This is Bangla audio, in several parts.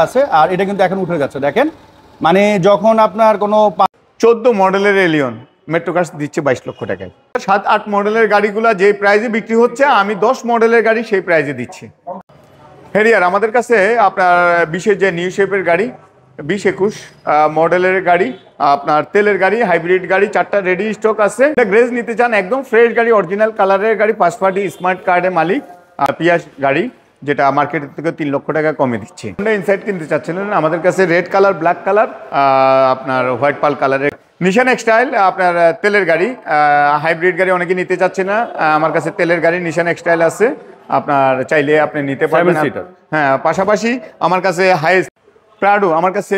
আছে আর এটা কিন্তু এখন উঠে যাচ্ছে দেখেন মানে যখন আপনার কোনো 14 মডেলের এলিয়ন মেট্রো কার্স দিচ্ছে 22 লক্ষ টাকায়। 7-8 মডেলের গাড়িগুলো যে প্রাইজে বিক্রি হচ্ছে আমি 10 মডেলের গাড়ি সেই প্রাইজে দিচ্ছি। হেরিয়ার আমাদের কাছে আপনার 20-এর যে নিউ শেপের গাড়ি 20-21 মডেলের গাড়ি আপনার তেলের গাড়ি হাইব্রিড গাড়ি 4টা রেডি স্টক আছে। গ্রেজ নিতে চান একদম ফ্রেশ গাড়ি অরিজিনাল কালারের গাড়ি ফার্স্ট পার্টি স্মার্ট কার্ডের মালিক পিয়াস গাড়ি যেটা মার্কেট থেকে 3 লক্ষ টাকা কমে দিচ্ছে। ইনসাইড কিনতে চাচ্ছেন আমাদের কাছে রেড কালার ব্ল্যাক কালার আপনার হোয়াইট পাল কালারের নিশান এক্সটাইল আপনার তেলের গাড়ি হাইব্রিড গাড়ি অনেকে নিতে চাচ্ছে না আমার কাছে তেলের গাড়ি নিশান এক্সটাইল আছে আপনার চাইলে আপনি নিতে পারবেন। হ্যাঁ পাশাপাশি আমার কাছে হাইস্ট প্রাডো আমার কাছে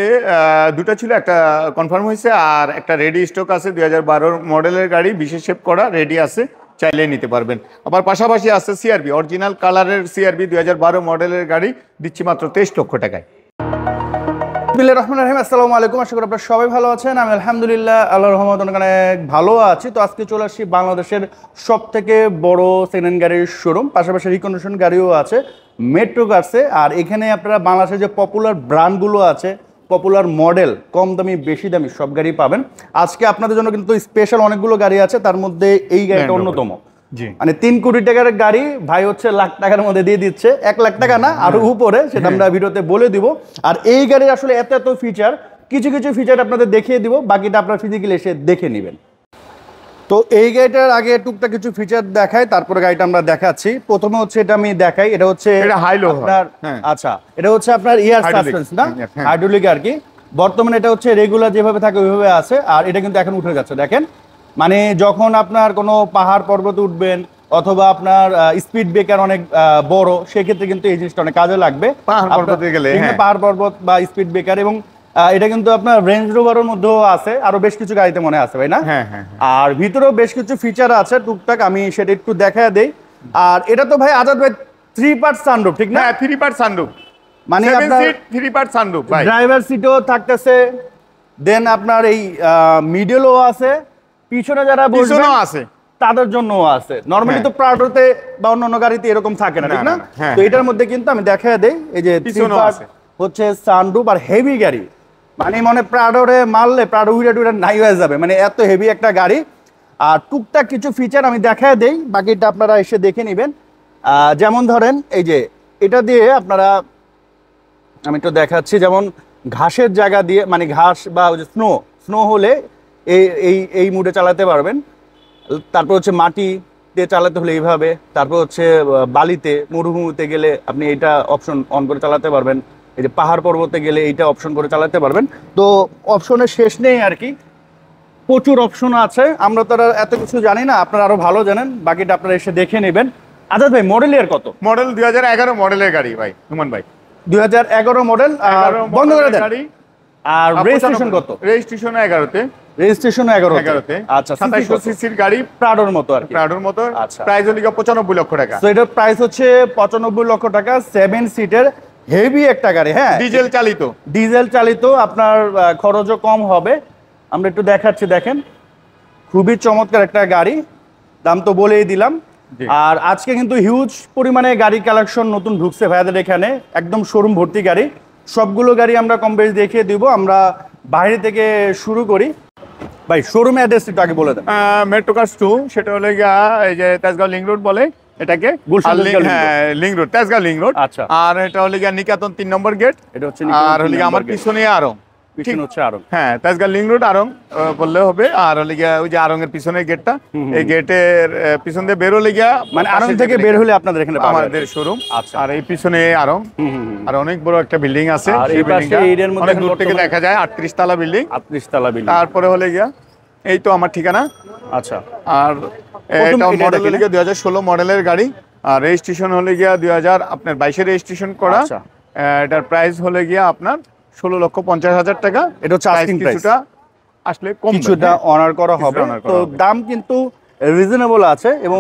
দুটো ছিল একটা কনফার্ম হয়েছে আর একটা রেডি স্টক আছে 2012 মডেলের গাড়ি বিশেষ শেপ করা রেডি আছে চাইলে নিতে পারবেন। আবার পাশাপাশি আছে সিআরবি অরিজিনাল কালারের সিআরবি 2012 মডেলের গাড়ি দিচ্ছি মাত্র 23 লক্ষ টাকায়। বিসমিল্লাহির রহমানির রহিম আসসালামু আলাইকুম আশা করি আপনারা সবাই ভালো আছেন। আমি আলহামদুলিল্লাহ আল্লাহর রহমতে অনেক ভালো আছি। তো আজকে চলে আসছি বাংলাদেশের সবথেকে বড় সেকেন্ড হ্যান্ড গাড়ির শোরুম পাশাপাশি রিকন্ডিশন গাড়িও আছে মেট্রো কার্সে। আর এখানে আপনারা বাংলাদেশের যে পপুলার ব্র্যান্ডগুলো আছে পপুলার মডেল কম দামি বেশি দামি সব গাড়ি পাবেন। আজকে আপনাদের জন্য কিন্তু স্পেশাল অনেকগুলো গাড়ি আছে তার মধ্যে এই গাড়িটা অন্যতম। মানে 3 কোটি টাকার গাড়ি ভাই হচ্ছে লাখ টাকার মধ্যে দিয়ে দিচ্ছে 1 লাখ টাকা না আরো উপরে সেটা আমরা ভিডিওতে বলে দিব। আর এই গাড়ির আসলে এত এত ফিচার কিছু কিছু ফিচার আপনাদের দেখিয়ে দিব বাকিটা আপনারা ফিজিক্যালি এসে দেখে নেবেন। তো এই গাড়িটার আগে টুকটাক কিছু ফিচার দেখাই তারপরে গাড়িটা আমরা দেখাচ্ছি। প্রথমে হচ্ছে এটা আমি দেখাই এটা হচ্ছে আপনার আচ্ছা এটা হচ্ছে আপনার এয়ার সাসপেন্স না হাইড্রোলিক আর কি। বর্তমানে এটা হচ্ছে রেগুলার যেভাবে থাকে ওইভাবে আছে আর এটা কিন্তু এখন উঠে যাচ্ছে দেখেন মানে যখন আপনার কোনো পাহাড় পর্বত উঠবেন অথবা আপনার স্পিড ব্রেকার অনেক বড় সেক্ষেত্রে কিন্তু এই জিনিসটা অনেক কাজে লাগবে পাহাড় পর্বত বা স্পিড ব্রেকার। এবং এটা কিন্তু আপনার রেঞ্জ রোভারের মধ্যেও আছে আরো বেশ কিছু গাড়িতে মনে আছে ভাই না। আর ভিতরেও বেশ কিছু ফিচার আছে টুকটাক আমি সেটা একটু দেখায় দেই। আর এটা তো ভাই আজাদ ভাই 3 পার্ট সানরুফ ঠিক না? 3 পার্ট সানরুফ মানে আপনার 3 পার্ট সানরুফ ভাই ড্রাইভার সিটও থাকতেছে দেন আপনার এই মিডলও আছে পিছনে যারা বসবেন আছে তাদের জন্যও আছে। নরমালি তো প্রাডোতে বা অন্য গাড়িতে এরকম থাকে না ঠিক না? তো এটার মধ্যে কিন্তু আমি দেখায় দেই এই যে 3 পার্ট হচ্ছে সানরুফ আর হেভি গাড়ি মানে প্রাডোরে মারলে প্রাডো উইরা নাই হয়ে যাবে মানে এত হেভি একটা গাড়ি। আর টুকটাক কিছু ফিচার আমি দেখায় দেই বাকিটা আপনারা এসে দেখে নেবেন। যেমন ধরেন এই যে এটা দিয়ে আপনারা আমি একটু দেখাচ্ছি যেমন ঘাসের জায়গা দিয়ে মানে ঘাস বা ওই যে স্নো হলে এই মুডে চালাতে পারবেন। তারপর হচ্ছে মাটিতে চালাতে হলে এইভাবে তারপর হচ্ছে বালিতে মরুভূমিতে গেলে আপনি এইটা অপশন অন করে চালাতে পারবেন। এই যে পাহাড় পর্বতে গেলে এইটা অপশন করে চালাতে পারবেন। তো অপশনের শেষ নেই আর কি প্রচুর অপশন আছে আমরা তো এত কিছু জানি না আপনারা আরো ভালো জানেন বাকিটা আপনারা এসে দেখে নেবেন। আজাদ ভাই মডেল ইয়ার কত? মডেল 2011 মডেলের গাড়ি ভাই হুমান ভাই 2011 মডেল বন্ধ করে দেন। আর রেজিস্ট্রেশন কত? রেজিস্ট্রেশন 11তে রেজিস্ট্রেশন 11তে আচ্ছা 2700 সিসির গাড়ি প্রাডোর মতো আর কি প্রাডোর মতো আচ্ছা প্রাইস হলো 95 লক্ষ টাকা। সো এটার প্রাইস হচ্ছে 95 লক্ষ টাকা 7 সিটের হেভি একটা গাড়ি। হ্যাঁ ডিজেল চালিত আপনার খরচও কম হবে। আমরা একটু দেখাচ্ছি দেখেন খুবই চমৎকার একটা গাড়ি দাম তো বলেই দিলাম। আর আজকে কিন্তু হিউজ পরিমাণে গাড়ি কালেকশন নতুন ঢুকছে ভাইয়াদের এখানে একদম শোরুম ভর্তি গাড়ি সবগুলো গাড়ি আমরা কম বেশি দেখিয়ে দিব। আমরা বাইরে থেকে শুরু করি ভাই শোরুম অ্যাড্রেস একটু আগে বলে দেন। মেট্রো কার্স 2 সেটা হলো এই যে তেজগাঁও লিংক রোড বলে এটাকে link road Tejgaon link road. আচ্ছা আর এটা হলো নিকেতন 3 নম্বর গেট এটা হচ্ছে আর হলো আমার পিছনে আরং পিছনে হচ্ছে আরং হ্যাঁ তেজগাঁও লিংক রোড আরং বললে হবে। আর হলো ওই যে আরং এর পিছনের গেটটা এই গেটের পিছন দিয়ে বের হলে মানে আরং থেকে বের হলে আপনাদের এখানে আমাদের শোরুম। আচ্ছা আর এই পিছনে আরং আর অনেক বড় একটা বিল্ডিং আছে এই পাশে এরিয়ার মধ্যে অনেক দূর থেকে দেখা যায় 38 তলা বিল্ডিং 38 তলা বিল্ডিং। তারপরে হলে এই তো আমার ঠিকানা। আচ্ছা আর এটা মডেল হলে 2016 মডেলের গাড়ি আর রেজিস্ট্রেশন হলে 2000 আপনার 22 এর রেজিস্ট্রেশন করা। এটার প্রাইস হলে আপনার 16,50,000 টাকা। এটা হচ্ছে আস্কিং প্রাইস কিছুটা আসলে কম কিছুটা অনার করা হবে। তো দাম কিন্তু রিজনেবল আছে এবং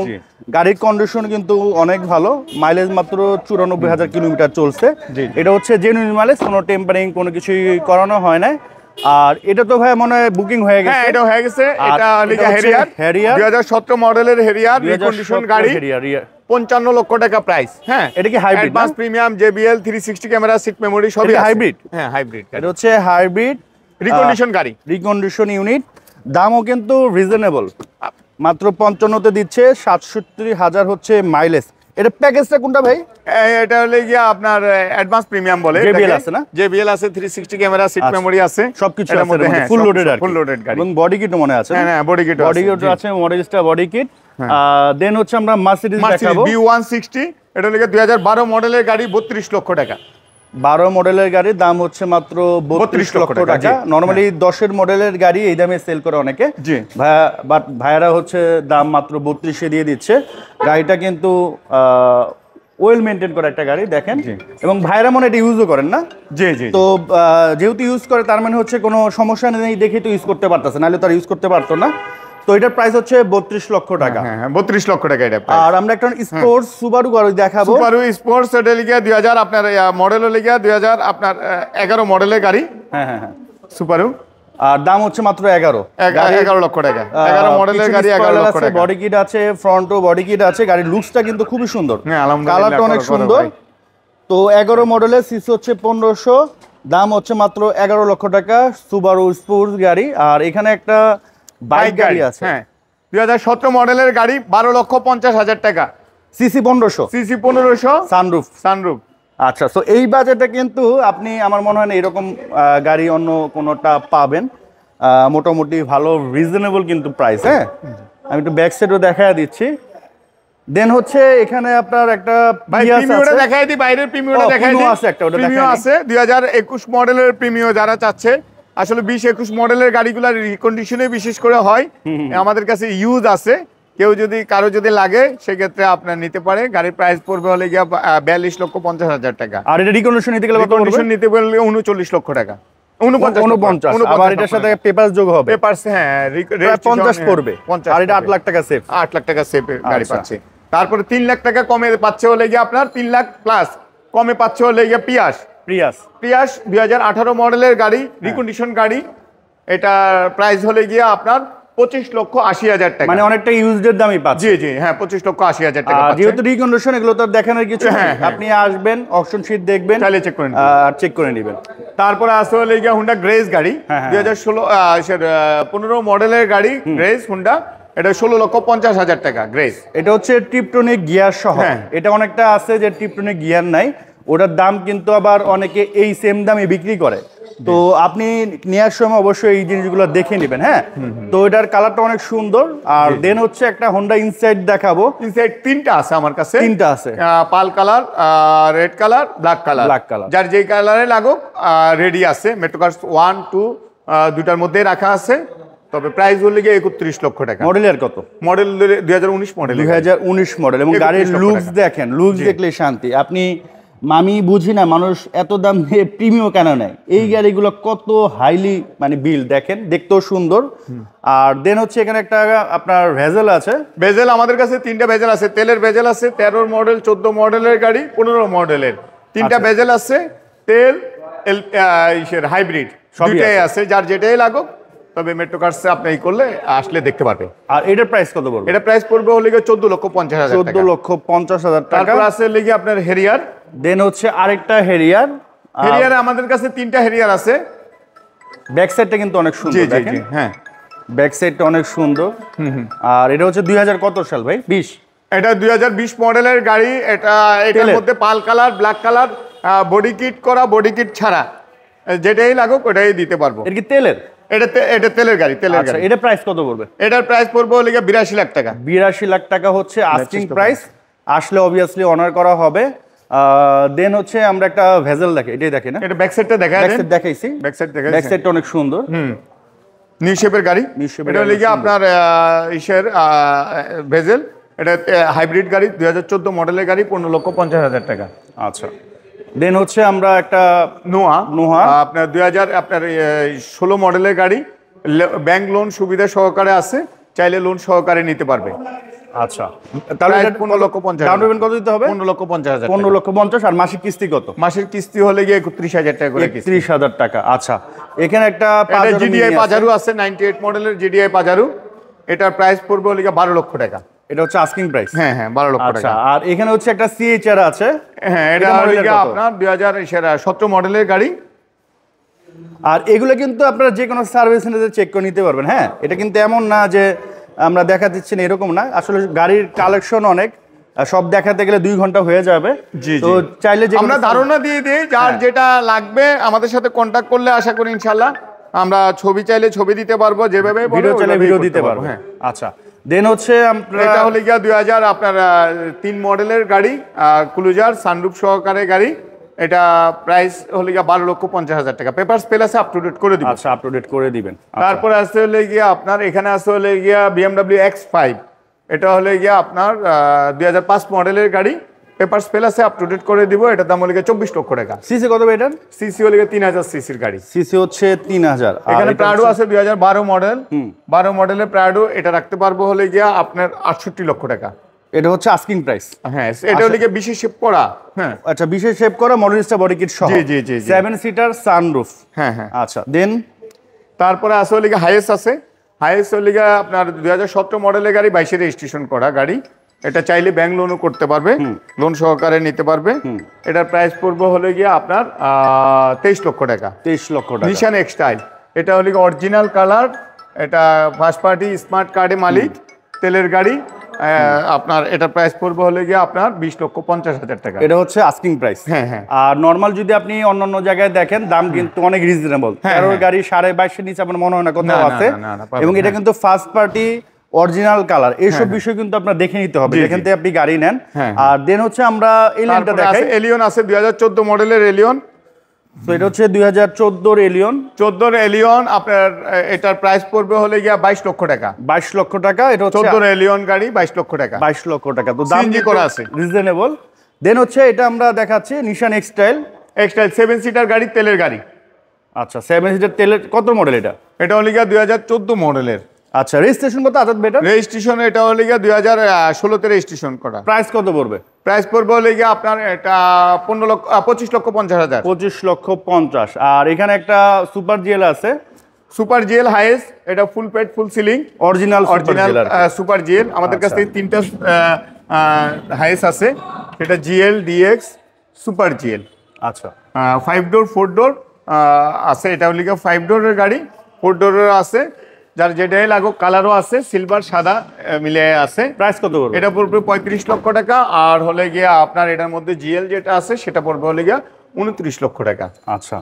গাড়ির কন্ডিশন কিন্তু অনেক ভালো মাইলেজ মাত্র 94,000 কিলোমিটার চলছে। এটা হচ্ছে জেনুইন মাইলেজ কোনো টেম্পারিং কোনো কিছুই করানো হয় না। আর এটা তো ভাই মনে হয় বুকিং হয়ে গেছে। হ্যাঁ, এটা হয়ে গেছে। আর এটা লিগা হ্যারিয়ার হ্যারিয়ার 2017 মডেলের হ্যারিয়ার, রিকন্ডিশন গাড়ি, হ্যারিয়ার 55 লক্ষ টাকা প্রাইস। হ্যাঁ, এটা কি hybrid? Advance premium, JBL 360 camera, seat memory সবই আছে। হাইব্রিড? হ্যাঁ, হাইব্রিড গাড়ি। এটা হচ্ছে হাইব্রিড রিকন্ডিশন গাড়ি, রিকন্ডিশন ইউনিট। দামও কিন্তু রিজনেবল, মাত্র 55 তে দিচ্ছে। 67,000 হচ্ছে মাইলেজ। এটা প্যাকেজটা কোনটা ভাই? এটা হলে গিয়া আপনার অ্যাডভান্স প্রিমিয়াম বলে। JBL আছে না? JBL আছে, 360 ক্যামেরা, সিট মেমোরি আছে, সবকিছু এটার আছে, মধ্যে। হ্যাঁ, ফুল লোডেড আর ফুল লোডেড গাড়ি। এবং বডি কিটও মনে আছে। হ্যাঁ, বডি কিট বডি কিট আছে, মডেলিস্টা বডি কিট। দেন হচ্ছে আমরা মার্সিডিজ দেখাবো, B160। এটা হলে 2012 মডেলের গাড়ি, 32 লক্ষ টাকা। 12 মডেলের গাড়ির দাম হচ্ছে মাত্র 32 লক্ষ টাকা। নরমালি 10 মডেলের গাড়ি এই দামে সেল করে অনেকে, জি। বাট ভাইয়ারা হচ্ছে দাম মাত্র 32-এ দিয়ে দিচ্ছে। গাড়িটা কিন্তু ওয়েল মেনটেন করা একটা গাড়ি দেখেন, এবং ভাইয়ারা মনে এটা ইউজও করেন না? জি জি। তো যেহেতু ইউজ করে তার মানে হচ্ছে কোনো সমস্যা নেই দেখে তো ইউজ করতে পারতেছে, নাহলে তো আর ইউজ করতে পারতো না। তো এটার প্রাইস হচ্ছে 32 লক্ষ টাকা। হ্যাঁ, 32 লক্ষ টাকা এটা। আর আমরা একটা স্পোর্টস সুবারু গাড়ি দেখাবো, সুবারু স্পোর্টস। এটা লিগা 2000 আপনার মডেল লিগা 2000 আপনার 11 মডেলের গাড়ি। হ্যাঁ হ্যাঁ হ্যাঁ, সুবারু। আর দাম হচ্ছে মাত্র 11 লক্ষ টাকা। 11 মডেলের গাড়ি, 11 লক্ষ টাকা। বডি কিট আছে, ফ্রন্টও বডি কিট আছে। গাড়ির লুকসটা কিন্তু খুবই সুন্দর, হ্যাঁ, আলহামদুলিল্লাহ, কালারটা অনেক সুন্দর। তো 11 মডেলের, সিসি হচ্ছে 1500, দাম হচ্ছে মাত্র 11 লক্ষ টাকা। সুবারু স্পোর্টস গাড়ি। আর এখানে একটা বাইক গাড়ি আছে, হ্যাঁ, 2017 মডেলের গাড়ি, 12,50,000 টাকা। CC 1500, CC 1500, sunroof. সানরুফ। আচ্ছা, তো এই বাজেটে কিন্তু আপনি আমার মনে হয় না এরকম গাড়ি অন্য কোনোটা পাবেন। মোটামুটি ভালো রিজনেবল কিন্তু প্রাইস। হ্যাঁ, আমি একটু ব্যাক সাইডও দেখা দিচ্ছি। দেন হচ্ছে এখানে আপনার একটা প্রিমিওটা দেখাই দিই, বাইরের প্রিমিওটা দেখাই দিই। আছে একটা, ওটা প্রিমিও আছে 2021 মডেলের প্রিমিও যারা চাচ্ছে। আসলে 20-21 মডেলের গাড়িগুলো রিকন্ডিশনে বিশেষ করে হয়, আমাদের কাছে ইউজ আছে। কেউ যদি কারো যদি লাগে সেক্ষেত্রে আপনার নিতে পারে। গাড়ির প্রাইস পড়বে হলে গিয়া 42,50,000 টাকা। আর এটা রিকন্ডিশন নিতে গেলে রিকন্ডিশন নিতে বললে 39 লক্ষ টাকা। 49, আবার এটার সাথে পেপারস যোগ হবে। পেপারস, হ্যাঁ, 50 পড়বে। আর এটা 8 লাখ টাকা সেফ। 8 লাখ টাকা সেফ গাড়ি পাচ্ছে। তারপরে 3 লাখ টাকা কমে পাচ্ছে হলে গিয়ে আপনার 3 লাখ প্লাস কমে পাচ্ছে হলে গিয়ে প্রিয়াস 2018 মডেলের গাড়ি, রিকন্ডিশন গাড়ি। এটা প্রাইস হলে গিয়ে আপনার 25,80,000 টাকা। মানে অনেকটা ইউজড দামই পাচ্ছে। জি জি, হ্যাঁ, 25,80,000 টাকা। যেহেতু রিকন্ডিশন, এগুলো তো দেখানোর কিছু নেই। আপনি আসবেন, অপশন শীট দেখবেন, চাইলে চেক করে চেক করে নেবেন। তারপরে আসলে হলে গিয়ে হুন্ডা গ্রেস গাড়ি, 2015 মডেলের গাড়ি, গ্রেস হুন্ডা। এটা 16,50,000 টাকা গ্রেস। এটা হচ্ছে টিপটনিক গিয়ার সহ। এটা অনেকটা আছে যে টিপটনিক গিয়ার নাই, ওটার দাম কিন্তু আবার অনেকে এই সেম দামে বিক্রি করে। তো আপনি নেওয়ার সময় অবশ্যই এই জিনিসগুলো দেখে নেবেন। হ্যাঁ, তো এটার কালারটা অনেক সুন্দর। আর দেন হচ্ছে একটা হোন্ডা ইনসাইড দেখাবো। ইনসাইড 3টা আছে আমার কাছে, 3টা আছে, পাল colour, red colour, black colour. যার যেই কালারে লাগুক রেডি আছে। মেট্রোকার্স 1, 2 দুটার মধ্যে রাখা আছে। তবে প্রাইস হলে গিয়ে 31 লক্ষ টাকা। মডেলের কত? Model 2019 model. 2019 মডেল। এবং গাড়ির লুকস দেখেন, লুকস দেখলে শান্তি। আপনি আমি বুঝি না মানুষ এত দাম দিয়ে প্রিমিয়াম কেন নেয়। এই গাড়িগুলো কত হাইলি মানে বিল দেখেন, দেখতেও সুন্দর। আর দেন হচ্ছে এখানে একটা আপনার ভেজেল আছে। ভেজেল আমাদের কাছে 3টা ভেজেল আছে। তেলের ভেজেল আছে 13 মডেল, 14 মডেলের গাড়ি, 15 মডেলের। 3টা ভেজেল আছে। তেল, হাইব্রিড দুইটাই আছে। যার যেটাই লাগুক, তবে মেট্রোকার্সে আপনি এই করলে আসলে দেখতে পারবে। আর এটার প্রাইস কত পড়বে? এটা প্রাইস পড়বে হলে 14,50,000 টাকা। 14,50,000 টাকা। তারপর আছে লেগে আপনার হেরিয়ার। দেন হচ্ছে আরেকটা হেরিয়ার। হেরিয়ারে আমাদের কাছে 3টা হেরিয়ার আছে। ব্যাক সাইডটা কিন্তু অনেক সুন্দর দেখেন। হ্যাঁ, ব্যাক সাইডটা অনেক সুন্দর। আর এটা হচ্ছে 2000 কত সাল ভাই? 20। এটা 2020 মডেলের গাড়ি। এটার মধ্যে পাল colour, black colour, body kit করা, বডি কিট ছাড়া যেটাই লাগুক ওটাই দিতে পারবো। এটা কি তেলের? এটা তেলের গাড়ি, তেলের গাড়ি। এটা প্রাইস কত পড়বে? এটার প্রাইস পড়বে হলে 82 লাখ টাকা। 82 লাখ টাকা হচ্ছে আস্কিং প্রাইস। আসলে অবভিয়াসলি অনার করা হবে। দেন হচ্ছে আমরা একটা ভেজেল দেখি, এটাই দেখি না? এটা ব্যাক সাইডটা দেখাইছি। ব্যাক সাইডটা অনেক সুন্দর। নিউ শেপের গাড়ি। এটা হলে কি আপনার ভেজেল। এটা হাইব্রিড গাড়ি, 2014 মডেলের গাড়ি, 15,50,000 টাকা। আচ্ছা, দেন হচ্ছে আমরা একটা নোহা আপনার 2016 মডেলের গাড়ি। ব্যাংক লোন সুবিধা সহকারে আছে, চাইলে লোন সহকারে নিতে পারবে। আচ্ছা, তাহলে প্রাইস 15,50,000 ডাউন পেমেন্ট কত দিতে হবে? 15,50,000 15,50,000। আর মাসিক কিস্তি কত? মাসের কিস্তি হলে গিয়ে 31,000 টাকা করে কিস্তি। 31,000 টাকা। আচ্ছা, এখানে একটা জিডিআই পাজারো আছে 98 মডেলের জিডিআই পাজারো, এটার প্রাইস পড়বে হলে গিয়ে 12 লক্ষ টাকা। এটা হচ্ছে আস্কিং প্রাইস। হ্যাঁ হ্যাঁ 12 লক্ষ আচ্ছা, টাকা। আর এখানে হচ্ছে একটা সিএইচআর আছে। হ্যাঁ, এটা হলে গিয়ে আপনার 2017 মডেলের গাড়ি। আর এগুলো কিন্তু আপনারা যে কোনো সার্ভিস সেন্টারে চেক করে নিতে পারবেন। হ্যাঁ, এটা কিন্তু এমন না যে আমরা দেখা দিচ্ছি না, এরকম না। আসলে গাড়ির কালেকশন অনেক, সব দেখাতে গেলে 2 ঘন্টা হয়ে যাবে। তো চাইলে যে আমরা ধারণা দিয়ে দিই, যার যেটা লাগবে আমাদের সাথে কন্ট্যাক্ট করলে আশা করি ইনশাআল্লাহ আমরা ছবি চাইলে ছবি দিতে পারবো, যেভাবে ভিডিও চাইলে ভিডিও দিতে পারবো। হ্যাঁ, আচ্ছা। দেন হচ্ছে এটা হলে গিয়া 2000 আপনার 3 মডেলের গাড়ি, ক্লুজার সানরুফ সহকারে গাড়ি। এটা প্রাইস হলে গিয়া 12,50,000 টাকা। পেপারস প্লাসে আপ টু ডেট করে দিব। আচ্ছা, আপ টু ডেট করে দিবেন। তারপরে আসতে হলে গিয়া আপনার এখানে আসতে হলে গিয়া BMW X5, এটা হলে গিয়া আপনার 2005 মডেলের গাড়ি। পেপারস প্লাসে আপ টু ডেট করে দিব। এটার দাম হলে গিয়া 24 লক্ষ টাকা। সিসি কত এটার? সিসি হলে গিয়া 3000 সিসির গাড়ি। সিসি হচ্ছে 3000। এখানে প্রাডো আছে 2012 মডেল, 12 মডেলের প্রাডো। এটা রাখতে পারবো হলে গিয়া আপনার 68 লক্ষ টাকা। এটা হচ্ছে আস্কিং প্রাইস। হ্যাঁ, এটা হলে গিয়ে বিশেষ শেপ করা। হ্যাঁ, আচ্ছা, বিশেষ শেপ করা মডেলিস্টা বডি কিট সহ। জি জি জি 7 সিটার সানরুফ। হ্যাঁ হ্যাঁ। আচ্ছা, দেন তারপরে আছে হলে গিয়ে হাইয়েস্ট আছে। হাইয়েস্ট হলে গিয়ে আপনার 2017 মডেলের গাড়ি, 22 রেজিস্ট্রেশন করা গাড়ি। এটা চাইলে ব্যাংক লোনও করতে পারবে, লোন সহকারে নিতে পারবে। এটার প্রাইস পড়বে হলে গিয়ে আপনার 23 লক্ষ টাকা। 23 লক্ষ টাকা। নিশান এক্সটাইল, এটা হলে অরিজিনাল কালার। এটা ফার্স্ট পার্টি স্মার্ট কার্ডে মালিক, তেলের গাড়ি। আপনার এটার প্রাইস পড়বে হলে গিয়ে আপনার 20,50,000 টাকা। এটা হচ্ছে আস্কিং প্রাইস। হ্যাঁ হ্যাঁ। আর নরমাল যদি আপনি অন্যান্য জায়গায় দেখেন, দাম কিন্তু অনেক রিজনেবল। 13 গাড়ি 22.5 নিচে আপনার মনে হয় না কোথাও আছে। এবং এটা কিন্তু ফার্স্ট পার্টি অরিজিনাল কালার। এইসব বিষয় কিন্তু আপনার দেখে নিতে হবে যেখান থেকে আপনি গাড়ি নেন। আর দেন হচ্ছে আমরা এলিয়নটা দেখাই। এলিয়ন আছে 2014 মডেলের এলিয়ন। তো এটা হচ্ছে 2014 এলিয়ন। 14 এলিয়ন আপনার এটার প্রাইস পড়বে হলে গিয়া 22 লক্ষ টাকা। 22 লক্ষ টাকা। এটা হচ্ছে 14 এলিয়ন গাড়ি 22 লক্ষ টাকা। 22 লক্ষ টাকা। তো দাম সিএনজি করা আছে, রিজনেবল। দেন হচ্ছে এটা আমরা দেখাচ্ছি নিশান এক্সটাইল। 7 সিটার গাড়ি, তেলের গাড়ি। আচ্ছা, 7 সিটার তেলের কত মডেল এটা? এটা হলে গিয়া 2014 মডেলের। আচ্ছা, রেজিস্ট্রেশন কত আজাদ বেটার? রেজিস্ট্রেশন এটা হলে গিয়া 2016 রেজিস্ট্রেশন করা। প্রাইস কত পড়বে? প্রাইস পড়বে হলে গিয়া আপনার এটা 25,50,000। 25,50,000। আর এখানে একটা সুপার জিএল আছে, সুপার জিএল হাইয়েস্ট। এটা full paid full ceiling original super GL. আমাদের কাছ থেকে 3টা হাইয়েস্ট আছে। সেটা জিএল, ডিএক্স, সুপার জিএল। আচ্ছা, 5 ডোর 4 ডোর আছে। এটা হলে গিয়ে 5 ডোরের গাড়ি, 4 ডোরের আছে। যার যেটাই লাগুক, কালারও আছে, সিলভার সাদা মিলে আছে। প্রাইস কত পড়বে? এটা পড়বে 35 লক্ষ টাকা। আর হলে গিয়ে আপনার এটার মধ্যে জিএল যেটা আছে সেটা পড়বে হলে গিয়ে 29 লক্ষ টাকা। আচ্ছা,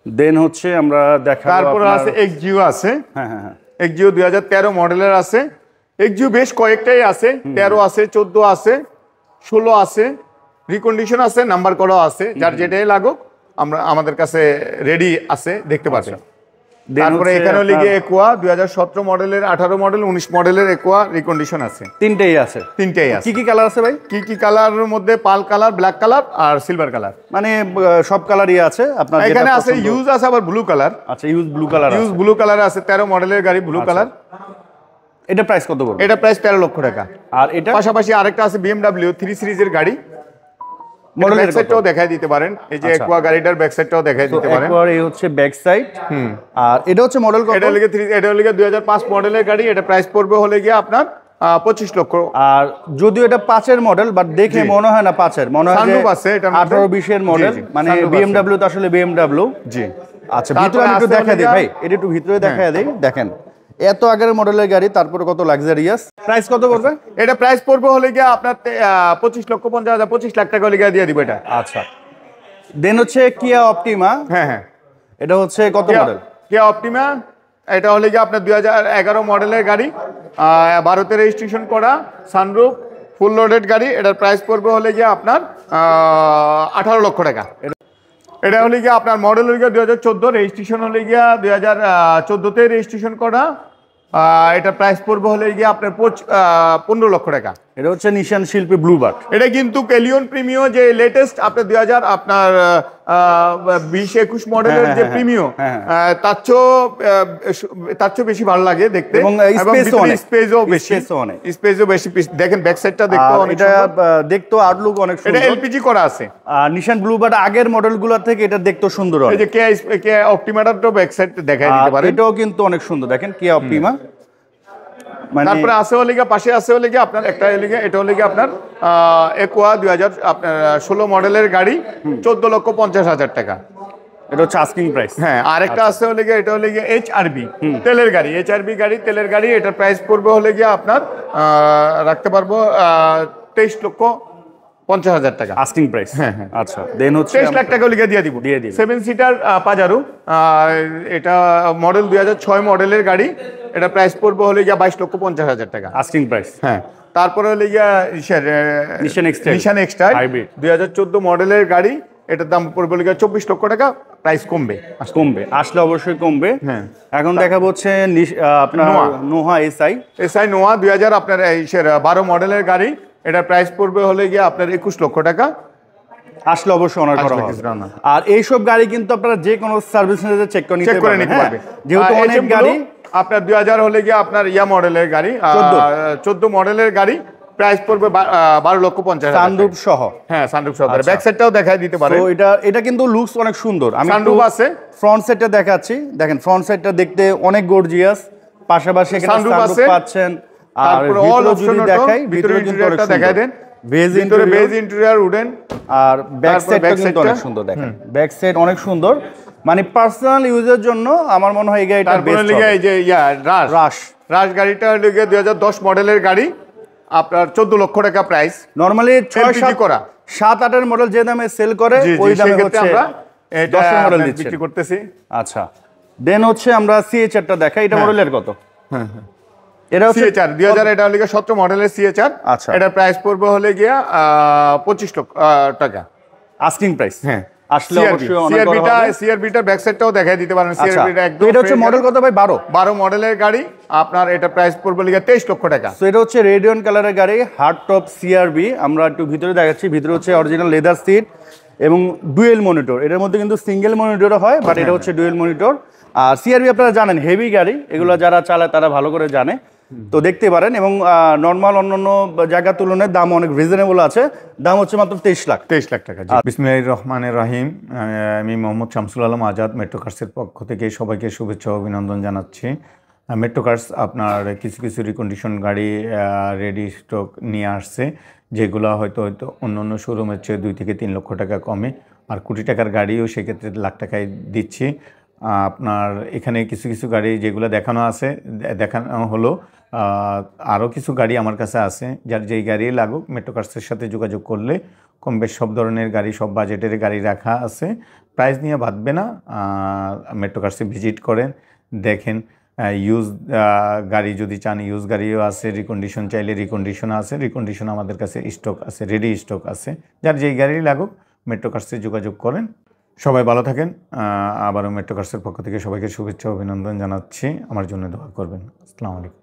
দেন হচ্ছে আমরা দেখাবো। তারপরে আছে এক্সজিও আছে। হ্যাঁ হ্যাঁ হ্যাঁ। এক্সজিও 2013 মডেলের আছে। এক্সজিও বেশ কয়েকটাই আছে, 13 আছে, 14 আছে, 16 আছে, রিকন্ডিশন আছে, নাম্বার করা আছে। যার যেটাই লাগুক আমাদের কাছে রেডি আছে, দেখতে পাচ্ছেন। তারপরে এখানে লিগে একুয়া 2017 মডেলের, 18 মডেল, 19 মডেলের একুয়া রিকন্ডিশন আছে। তিনটেই আছে। তিনটেই আছে। কি কি কালার আছে ভাই? কি কি কালারের মধ্যে? পাল কালার, ব্ল্যাক কালার আর সিলভার কালার। মানে সব কালারই আছে আপনার। এখানে আছে ইউজ আছে, আবার ব্লু কালার। আচ্ছা, use blue colour. Use blue colour আছে, 13 মডেলের গাড়ি, ব্লু কালার। এটা প্রাইস কত পড়বে? এটা প্রাইস 13 লক্ষ টাকা। আর এটা পাশাপাশি আরেকটা আছে BMW 3 সিরিজের গাড়ি। মডেলের ব্যাক সাইডটাও দেখাই দিতে পারেন। এই যে একুয়া গাড়িটার ব্যাক সাইডটাও দেখাই দিতে পারেন। একুয়ার এই হচ্ছে ব্যাক সাইড। আর এটা হচ্ছে মডেল কত? এটা হলে 2005 মডেলের গাড়ি। এটা প্রাইস পড়বে হলে গিয়ে আপনার 25 লক্ষ। আর যদিও এটা 5 এর মডেল, বাট দেখে মনে হয় না 5 এর, মনে হয় যে 18-20 এর মডেল। মানে BMW তো আসলে BMW। জি। আচ্ছা, ভিতরে একটু দেখাই দেই ভাই, এটা একটু ভিতরে দেখাই দেই। দেখেন এত আগের মডেলের গাড়ি, তারপরে কত লাক্সারিয়াস। প্রাইস কত পড়বে? এটা প্রাইস পড়বে হলে গিয়ে আপনার 25,50,000, 25 লাখ টাকা হলে গিয়ে দিয়ে দিব এটা। আচ্ছা, দেন হচ্ছে কিয়া অপটিমা। হ্যাঁ হ্যাঁ। এটা হচ্ছে কত মডেল? কিয়া অপটিমা এটা হলে গিয়ে আপনার 2011 মডেলের গাড়ি, 12তে রেজিস্ট্রেশন করা, সানরুফ, ফুল লোডেড গাড়ি। এটার প্রাইস পড়বে হলে গিয়ে আপনার 18 লক্ষ টাকা। এটা হলে গিয়ে আপনার মডেল হলে গিয়ে 2014, রেজিস্ট্রেশন হলে গিয়া 2014তে রেজিস্ট্রেশন করা। এটা প্রাইস পড়বে হলে গিয়ে আপনার 15 লক্ষ টাকা। এটা হচ্ছে নিশান শিল্পী ব্লুবার্ড। এটা কিন্তু এলিয়ন প্রিমিও যে লেটেস্ট আপনার 2000 আপনার 20-21 মডেলের যে প্রিমিও তার চেয়ে বেশি ভালো লাগে দেখতে, এবং স্পেসও বেশি। দেখেন ব্যাক সাইডটা দেখতে অনেক সুন্দর, দেখতে আউটলুক অনেক সুন্দর। এটা এলপিজি করা আছে। নিশান ব্লুবার্ড আগের মডেলগুলো থেকে এটা দেখতে সুন্দর হয়। এই যে কে অপটিমাটারটা ব্যাক সাইড দেখাই দিতে পারে, এটাও কিন্তু অনেক সুন্দর। দেখেন কি অপটিমা। তারপরে আছে ওলিগা, পাশে আছে ওলিগা আপনার একটা ওলিগা, এটা ওলিগা আপনার একোয়া 2000 আপনার 16 মডেলের গাড়ি, 14,50,000 টাকা। এটা হচ্ছে আস্কিং প্রাইস। হ্যাঁ, আরেকটা আছে ওলিগা, এটা ওলিগা এইচআরবি তেলের গাড়ি, এইচআরবি গাড়ি তেলের গাড়ি। এটার প্রাইস পড়বে হলে গিয়ে আপনার রাখতে পারবো 23,50,000 টাকা আস্কিং প্রাইস। হ্যাঁ, আচ্ছা, দেন হচ্ছে 23 লাখ টাকা ওলিগা দিয়ে দিব। 7 সিটার পাজারো, এটা মডেল 2006 মডেলের গাড়ি। এটা প্রাইস পড়বে হলে গিয়া 22,50,000 টাকা আস্কিং প্রাইস। হ্যাঁ, তারপরে হলে গিয়া নিশান এক্সটাইল 2014 মডেলের গাড়ি। এটার দাম পড়বে হলে গিয়া 24 লক্ষ টাকা। প্রাইস কমবে আসলে অবশ্যই কমবে। হ্যাঁ, এখন দেখাবো হচ্ছে আপনার নোহা এসআই নোহা 2000 আপনার 12 মডেলের গাড়ি। এটার প্রাইস পড়বে হলে গিয়া আপনার 21 লক্ষ টাকা। আসলে অবশ্যই অনার করা হবে। আর এইসব গাড়ি কিন্তু আপনারা যে কোনো সার্ভিস সেন্টারে চেক করে নিতে পারবেন, যেহেতু অনেক গাড়ি আপনার 2000 হলে গিয়ে আপনার মডেলের গাড়ি, 14 মডেলের গাড়ি। প্রাইস পড়বে 12,50,000 সানরুফ সহ। হ্যাঁ, সানরুফ সহ। ব্যাক সাইডটাও দেখাই দিতে পারে। তো এটা কিন্তু লুকস অনেক সুন্দর। আমি সানরুফ আছে, ফ্রন্ট সাইডটা দেখাচ্ছি। দেখেন ফ্রন্ট সাইডটা দেখতে অনেক গর্জিয়াস, পাশাপাশি এখানে সানরুফ পাচ্ছেন। আর অল অপশন দেখাই, ভিতরে ইন্টেরিয়রটা দেখাই দেন। বেজ ইন্টেরিয়র উডেন, আর ব্যাক সাইডটা কিন্তু অনেক সুন্দর। দেখেন ব্যাক সাইড অনেক সুন্দর, মানে পার্সোনাল ইউজের জন্য আমার মনে হয় এই গাড়িটা বেস্ট হবে। এই যে রাশ গাড়িটা হলো 2010 মডেলের গাড়ি, আপনার 14 লক্ষ টাকা প্রাইস। নরমালি 6-7-8 মডেল যে দামে সেল করে ওই দামে হচ্ছে আমরা 10 মডেল বিক্রি করতেছি। আচ্ছা, দেন হচ্ছে আমরা সিএচআরটা দেখাই। এটা মডেলের কত? হ্যাঁ, এটা সিএচআর 2000, এটা হলো 17 মডেলের সিএচআর। আচ্ছা, এটার প্রাইস পড়বে হলে গিয়া 25 লক্ষ টাকা আস্কিং প্রাইস। হ্যাঁ, আসলে অবশ্যই সিআরবিটার ব্যাক সাইডটাও দেখাই দিতে পারেন। সিআরবিটা একদম, এটা হচ্ছে মডেল কত ভাই? 12 মডেলের গাড়ি। আপনার এটা প্রাইস পড়বে লিগা 23 লক্ষ টাকা। সো এটা হচ্ছে রেডিয়ন কালারের গাড়ি, হার্ড টপ সিআরবি। আমরা একটু ভিতরে দেখাচ্ছি। ভিতরে হচ্ছে অরিজিনাল লেদার সিট এবং ডুয়েল মনিটর। এটার মধ্যে কিন্তু সিঙ্গেল মনিটরও হয়, বাট এটা হচ্ছে ডুয়েল মনিটর। আর সিআরবি আপনারা জানেন হেভি গাড়ি, এগুলো যারা চালায় তারা ভালো করে জানে, তো দেখতে পারেন। এবং নর্মাল অন্যান্য জায়গার তুলনায় দাম অনেক রিজনেবল আছে। দাম হচ্ছে মাত্র 23 লাখ টাকা। বিসমিল্লাহির রহমানির রহিম। আমি মোহাম্মদ শামসুল আলম আজাদ, মেট্রো কার্সের পক্ষ থেকে সবাইকে শুভেচ্ছা ও অভিনন্দন জানাচ্ছি। মেট্রো কার্স আপনার কিছু রিকন্ডিশন গাড়ি রেডি স্টক নিয়ে আসছে, যেগুলো হয়তো অন্য শোরুমের চেয়ে 2 থেকে 3 লক্ষ টাকা কমে। আর কোটি টাকার গাড়িও সেক্ষেত্রে লাখ টাকায় দিচ্ছি। আপনার এখানে কিছু গাড়ি যেগুলো দেখানো হলো, আরও কিছু গাড়ি আমার কাছে আছে। যার যেই গাড়ি লাগুক মেট্রো কার্সের সাথে যোগাযোগ করলে কম বেশ সব ধরনের গাড়ি, সব বাজেটের গাড়ি রাখা আছে। প্রাইস নিয়ে বাঁধবে না। মেট্রো কার্সে ভিজিট করেন, দেখেন। ইউজ গাড়ি যদি চান ইউজ গাড়িও আছে, রিকন্ডিশন চাইলে রিকন্ডিশনও আছে। রিকন্ডিশন আমাদের কাছে স্টক আছে, রেডি স্টক আছে। যার যেই গাড়ি লাগুক মেট্রো কার্সে যোগাযোগ করেন। সবাই ভালো থাকেন। আবারও মেট্রো কার্সের পক্ষ থেকে সবাইকে শুভেচ্ছা অভিনন্দন জানাচ্ছি। আমার জন্য দোয়া করবেন। আসসালামু আলাইকুম।